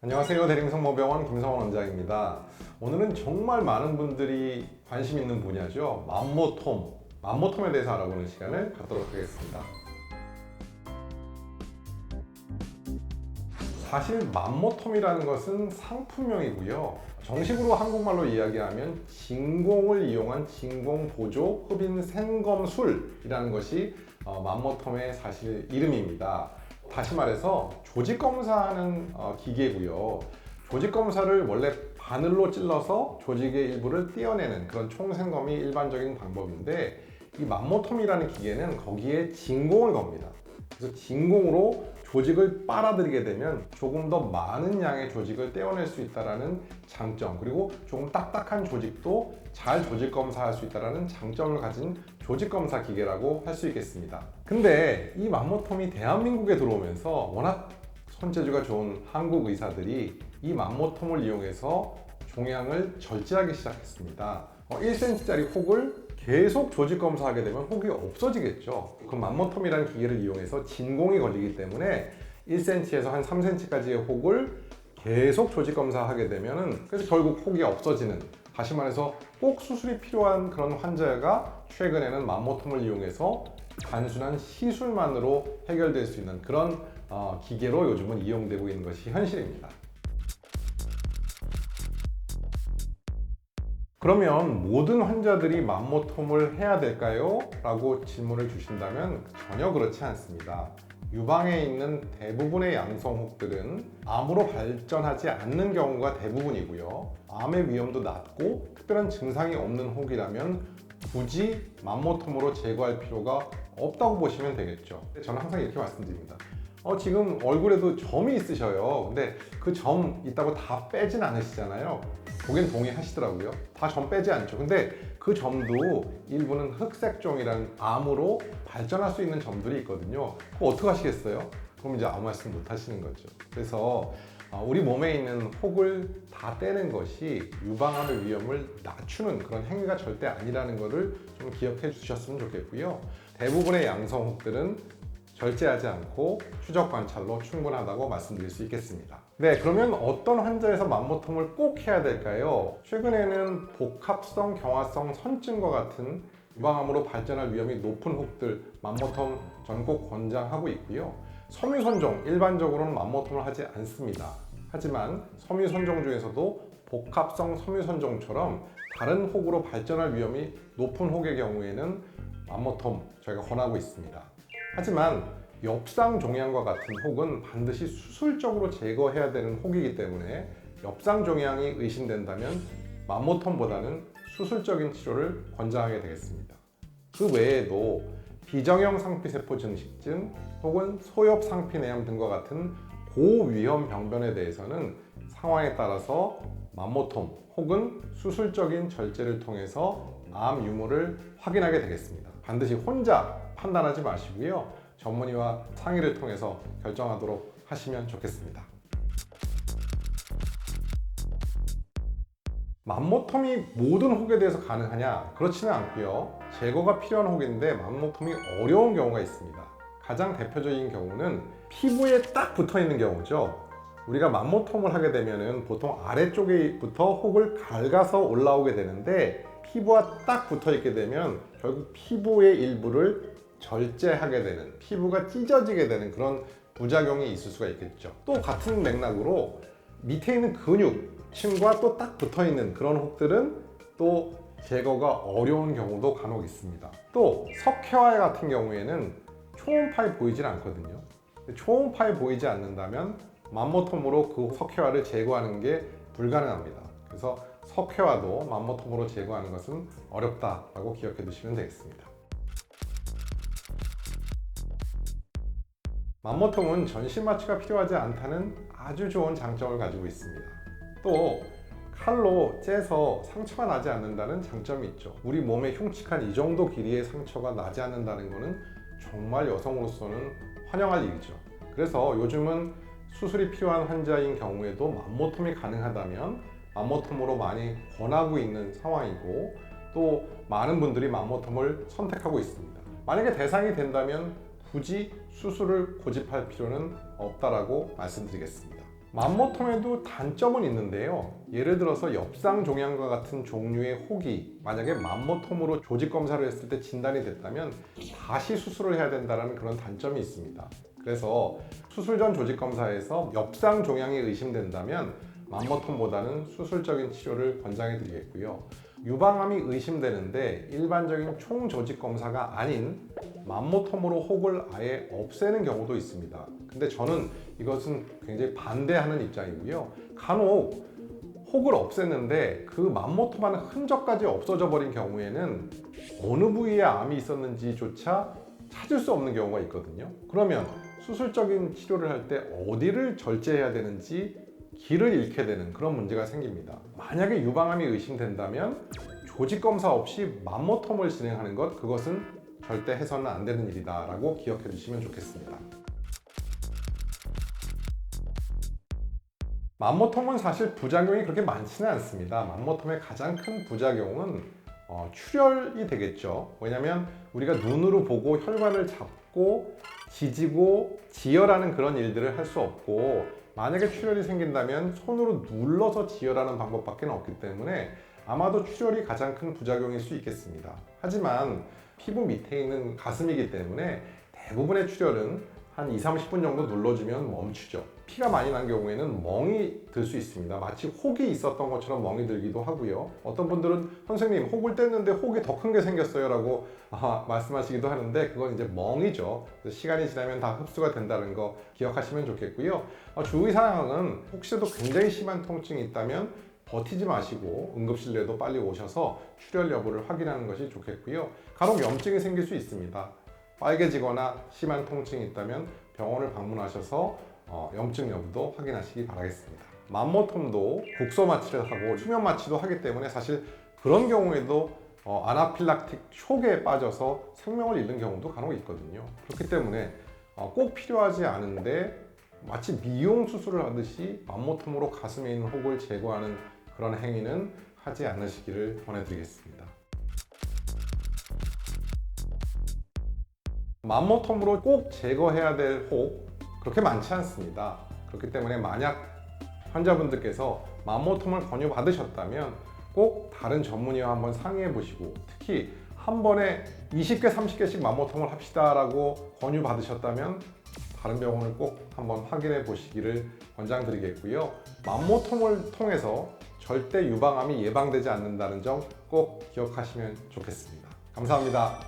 안녕하세요. 대림성모병원 김성원 원장입니다. 오늘은 정말 많은 분들이 관심 있는 분야죠. 만모톰에 대해서 알아보는 시간을 갖도록 하겠습니다. 사실 만모톰이라는 것은 상품명이고요. 정식으로 한국말로 이야기하면 진공을 이용한 진공보조 흡인 생검술이라는 것이 만모톰의 사실 이름입니다. 다시 말해서 조직검사하는 기계고요. 조직검사를 원래 바늘로 찔러서 조직의 일부를 떼어내는 그런 총생검이 일반적인 방법인데, 이 만모톰이라는 기계는 거기에 진공을 겁니다. 그래서 진공으로 조직을 빨아들이게 되면 조금 더 많은 양의 조직을 떼어낼 수 있다는 장점, 그리고 조금 딱딱한 조직도 잘 조직 검사할 수 있다는 장점을 가진 조직 검사 기계라고 할 수 있겠습니다. 근데 이 만모톰이 대한민국에 들어오면서 워낙 손재주가 좋은 한국 의사들이 이 만모톰을 이용해서 종양을 절제하기 시작했습니다. 1cm짜리 혹을 계속 조직 검사하게 되면 혹이 없어지겠죠. 그 만모톰이라는 기계를 이용해서 진공이 걸리기 때문에 1cm에서 한 3cm까지의 혹을 계속 조직 검사하게 되면은, 그래서 결국 혹이 없어지는, 다시 말해서 꼭 수술이 필요한 그런 환자가 최근에는 만모톰을 이용해서 단순한 시술만으로 해결될 수 있는 그런 기계로 요즘은 이용되고 있는 것이 현실입니다. 그러면 모든 환자들이 만모톰을 해야 될까요? 라고 질문을 주신다면 전혀 그렇지 않습니다. 유방에 있는 대부분의 양성혹들은 암으로 발전하지 않는 경우가 대부분이고요. 암의 위험도 낮고 특별한 증상이 없는 혹이라면 굳이 만모톰으로 제거할 필요가 없다고 보시면 되겠죠. 저는 항상 이렇게 말씀드립니다. 지금 얼굴에도 점이 있으셔요. 근데 그 점 있다고 다 빼진 않으시잖아요. 고객 동의하시더라고요. 다 점 빼지 않죠. 근데 그 점도 일부는 흑색종이라는 암으로 발전할 수 있는 점들이 있거든요. 그거 어떻게 하시겠어요? 그럼 이제 아무 말씀 못 하시는 거죠. 그래서 우리 몸에 있는 혹을 다 떼는 것이 유방암의 위험을 낮추는 그런 행위가 절대 아니라는 것을 좀 기억해 주셨으면 좋겠고요. 대부분의 양성 혹들은 절제하지 않고 추적 관찰로 충분하다고 말씀드릴 수 있겠습니다. 네, 그러면 어떤 환자에서 만모톰을 꼭 해야 될까요? 최근에는 복합성 경화성 선증과 같은 유방암으로 발전할 위험이 높은 혹들 만모톰 저는 꼭 권장하고 있고요. 섬유선종, 일반적으로는 만모톰을 하지 않습니다. 하지만 섬유선종 중에서도 복합성 섬유선종처럼 다른 혹으로 발전할 위험이 높은 혹의 경우에는 만모톰 저희가 권하고 있습니다. 하지만 엽상 종양과 같은 혹은 반드시 수술적으로 제거해야 되는 혹이기 때문에 엽상 종양이 의심된다면 만모톰보다는 수술적인 치료를 권장하게 되겠습니다. 그 외에도 비정형 상피세포 증식증 혹은 소엽 상피내염 등과 같은 고위험 병변에 대해서는 상황에 따라서 만모톰 혹은 수술적인 절제를 통해서 암 유무를 확인하게 되겠습니다. 반드시 혼자 판단하지 마시고요. 전문의와 상의를 통해서 결정하도록 하시면 좋겠습니다. 만모톰이 모든 혹에 대해서 가능하냐? 그렇지는 않고요. 제거가 필요한 혹인데 만모톰이 어려운 경우가 있습니다. 가장 대표적인 경우는 피부에 딱 붙어 있는 경우죠. 우리가 만모톰을 하게 되면 보통 아래쪽에부터 혹을 갉아서 올라오게 되는데, 피부와 딱 붙어 있게 되면 결국 피부의 일부를 절제하게 되는, 피부가 찢어지게 되는 그런 부작용이 있을 수가 있겠죠. 또 같은 맥락으로 밑에 있는 근육층과 또 딱 붙어 있는 그런 혹들은 또 제거가 어려운 경우도 간혹 있습니다. 또 석회화 같은 경우에는 초음파에 보이질 않거든요. 초음파에 보이지 않는다면 만모톰으로 그 석회화를 제거하는 게 불가능합니다. 그래서 석회화도 만모톰으로 제거하는 것은 어렵다라고 기억해 두시면 되겠습니다. 만모톰은 전신 마취가 필요하지 않다는 아주 좋은 장점을 가지고 있습니다. 또 칼로 째서 상처가 나지 않는다는 장점이 있죠. 우리 몸에 흉측한 이 정도 길이의 상처가 나지 않는다는 것은 정말 여성으로서는 환영할 일이죠. 그래서 요즘은 수술이 필요한 환자인 경우에도 만모톰이 가능하다면 만모톰으로 많이 권하고 있는 상황이고, 또 많은 분들이 만모톰을 선택하고 있습니다. 만약에 대상이 된다면 굳이 수술을 고집할 필요는 없다라고 말씀드리겠습니다. 맘모톰에도 단점은 있는데요. 예를 들어서 엽상 종양과 같은 종류의 혹이 만약에 맘모톰으로 조직 검사를 했을 때 진단이 됐다면 다시 수술을 해야 된다는 그런 단점이 있습니다. 그래서 수술 전 조직 검사에서 엽상 종양이 의심된다면 맘모톰보다는 수술적인 치료를 권장해 드리겠고요. 유방암이 의심되는데 일반적인 총조직 검사가 아닌 맘모톰으로 혹을 아예 없애는 경우도 있습니다. 근데 저는 이것은 굉장히 반대하는 입장이고요. 간혹 혹을 없앴는데 그 맘모톰하는 흔적까지 없어져 버린 경우에는 어느 부위에 암이 있었는지조차 찾을 수 없는 경우가 있거든요. 그러면 수술적인 치료를 할 때 어디를 절제해야 되는지 길을 잃게 되는 그런 문제가 생깁니다. 만약에 유방암이 의심된다면 조직 검사 없이 맘모톰을 진행하는 것, 그것은 절대 해서는 안 되는 일이다 라고 기억해 주시면 좋겠습니다. 맘모톰은 사실 부작용이 그렇게 많지는 않습니다. 맘모톰의 가장 큰 부작용은 출혈이 되겠죠. 왜냐하면 우리가 눈으로 보고 혈관을 잡고 지지고 지혈하는 그런 일들을 할 수 없고, 만약에 출혈이 생긴다면 손으로 눌러서 지혈하는 방법밖에 없기 때문에 아마도 출혈이 가장 큰 부작용일 수 있겠습니다. 하지만 피부 밑에 있는 가슴이기 때문에 대부분의 출혈은 한 2-30분 정도 눌러주면 멈추죠. 피가 많이 난 경우에는 멍이 들 수 있습니다. 마치 혹이 있었던 것처럼 멍이 들기도 하고요. 어떤 분들은 선생님 혹을 뗐는데 혹이 더 큰 게 생겼어요 라고 말씀하시기도 하는데, 그건 이제 멍이죠. 시간이 지나면 다 흡수가 된다는 거 기억하시면 좋겠고요. 주의사항은 혹시라도 굉장히 심한 통증이 있다면 버티지 마시고 응급실내도 빨리 오셔서 출혈 여부를 확인하는 것이 좋겠고요. 간혹 염증이 생길 수 있습니다. 빨개지거나 심한 통증이 있다면 병원을 방문하셔서 염증 여부도 확인하시기 바라겠습니다. 맘모톰도 국소 마취를 하고 수면 마취도 하기 때문에 사실 그런 경우에도 아나필락틱 쇼크에 빠져서 생명을 잃는 경우도 간혹 있거든요. 그렇기 때문에 꼭 필요하지 않은데 마치 미용 수술을 하듯이 맘모톰으로 가슴에 있는 혹을 제거하는 그런 행위는 하지 않으시기를 권해드리겠습니다. 맘모톰으로 꼭 제거해야 될 혹 그렇게 많지 않습니다. 그렇기 때문에 만약 환자분들께서 맘모톰을 권유받으셨다면 꼭 다른 전문의와 한번 상의해 보시고, 특히 한 번에 20개, 30개씩 맘모톰을 합시다 라고 권유받으셨다면 다른 병원을 꼭 한번 확인해 보시기를 권장드리겠고요. 맘모톰을 통해서 절대 유방암이 예방되지 않는다는 점 꼭 기억하시면 좋겠습니다. 감사합니다.